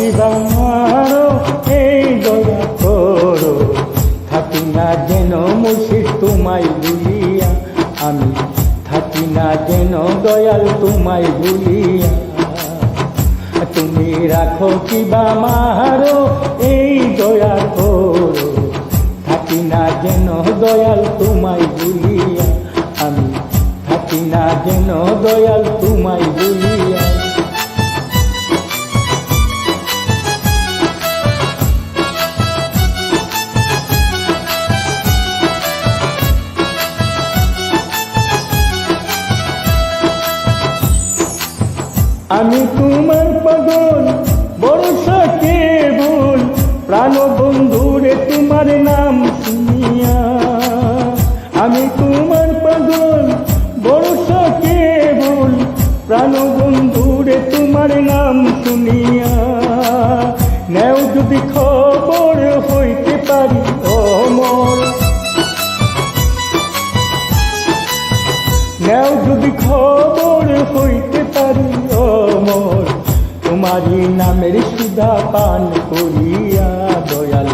কিবা মারো এই দয়া করো, থাকি না যেন মুর্শিদ তোমায় ভুলিয়া, আমি থাকি না যেন দয়াল তোমায় ভুলিয়া। তুমি রাখো কিবা মারো এই দয়া করো, থাকি না যেন দয়াল তোমায় ভুলিয়া, আমি থাকি না যেন দয়াল তোমায় ভুলিয়া। আমি তোমার পাগল ভরসা কেবল, প্রাণ বন্ধুরে তোমার নাম শুনিয়া। আমি তোমার পাগল ভরসা কেবল, প্রাণ বন্ধুরে তোমার নাম শুনিয়া। নেও যদি খবর হইতে পারি অমর, নেও যদি খবর হইতে পারি অমর, তোমারই নামের সুধা পান করিয়া। দয়াল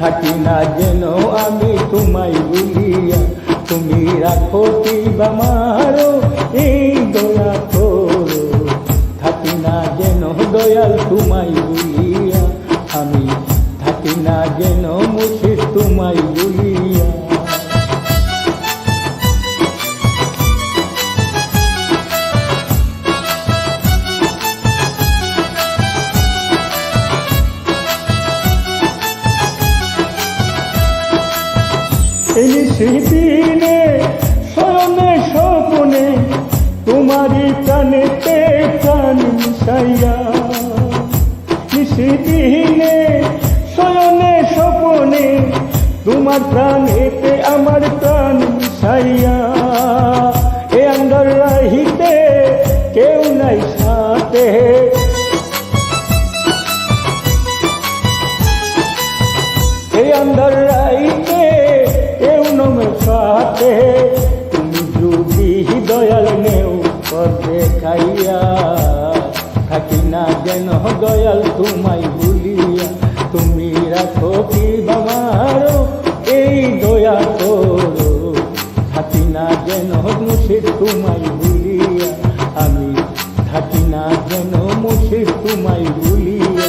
থাকি না যেন আমি তোমায় ভুলিয়া, তুমি রাখো কিবা মারো এই দয়া করো, থাকি না যেন দয়াল তোমায় ভুলিয়া, আমি থাকি না যেন মুর্শিদ তোমায় ভুলিয়া। এই সেদিনে স্মরণে স্বপনে তোমারই প্রাণেতে প্রাণ মিশাইয়া, সেদিনে স্মরণে স্বপনে তোমার প্রাণেতে আমার প্রাণ মিশাইয়া। এ আন্ধার রাহিতে কেউ নাই সাথে, এই আন্ধার রাহিতে কেউ নমে সাথে। তুমি যদি দয়াল নেও পথে খাইয়া, থাকি না যেন দয়াল তোমায় ভুলিয়া, তুমি রাখো কিবা মারো এই দয়া করো, থাকি না যেন মুর্শিদ তোমায় ভুলিয়া, আমি থাকি না যেন মুর্শিদ তোমায় ভুলিয়া।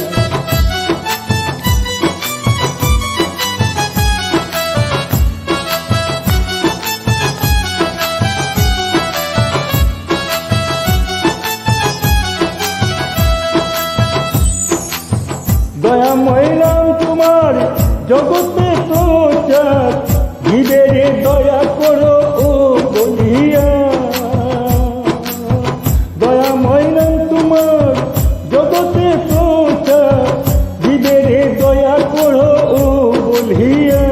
দয়াময় নাম তোমার জগতে প্রচার, জীবের দয়া করো ও বলিয়া। দয়াময় নাম তোমার জগতে প্রচার, জীবের দয়া করো ও বলিয়া।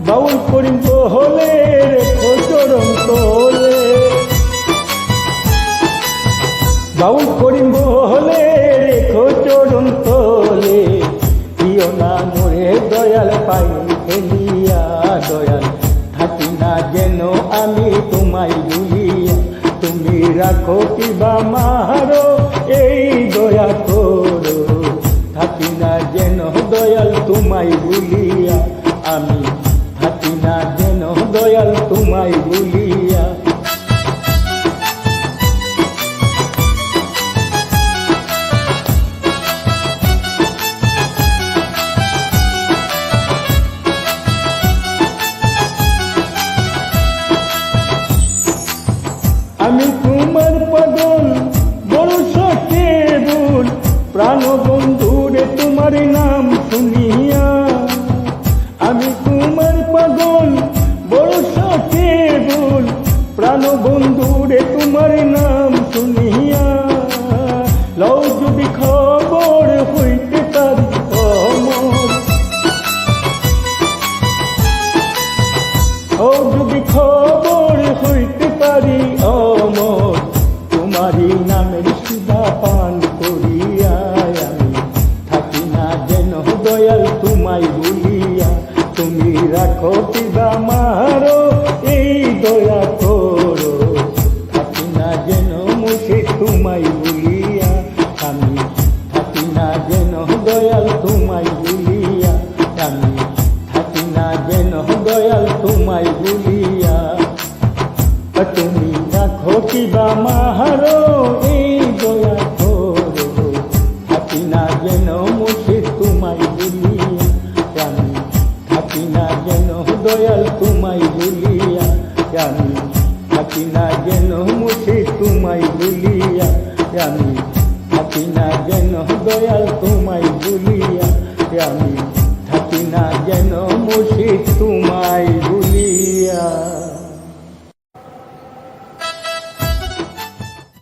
বাউল করিম হলে রেখো চরণ তোলে, বাউল করিম হলে রেখো চরণ তোলে। প্রিয় না মোরে দয়াল পাই ফেলিয়া, দয়াল থাকি না যেন আমি তোমায় ভুলিয়া, তুমি রাখো কিবা মারো এই দয়া করো, থাকি না যেন দয়াল তোমায় ভুলিয়া, আমি থাকি না যেন দয়াল তোমায় ভুলিয়া। আমি তোমার পাগল ভরসা কেবল, প্রাণ বন্ধুরে তোমার নাম শুনিয়া। আমি তোমার পাগল ভরসা কেবল, প্রাণ বন্ধুরে তোমার নাম শুনিয়া। লও যদি খবর হইতে পারি অমর, ও যদি খবর হইতে পারি অমর, তোমারই নামের সুধা পান করিয়া। আমি থাকি না যেন দয়াল তোমায় ভুলিয়া, তুমি রাখো কিবা মারো এই দয়া করো, থাকি না যেন মুর্শিদ তোমায় ভুলিয়া, আমি থাকি না। তোমায় ভুলিয়া। তুমি রাখো কিবা মাহারো এই দয়া করো, থাকি না যেন মুছে তোমায় ভুলিয়া। আমি থাকি না যেন দয়াল তোমায় ভুলিয়া, আমি থাকি না যেন মুছে তোমায় ভুলিয়া, আমি থাকি না যেন দয়াল তোমায় ভুলিয়া, আমি থাকি না যেন মুছে তোমায়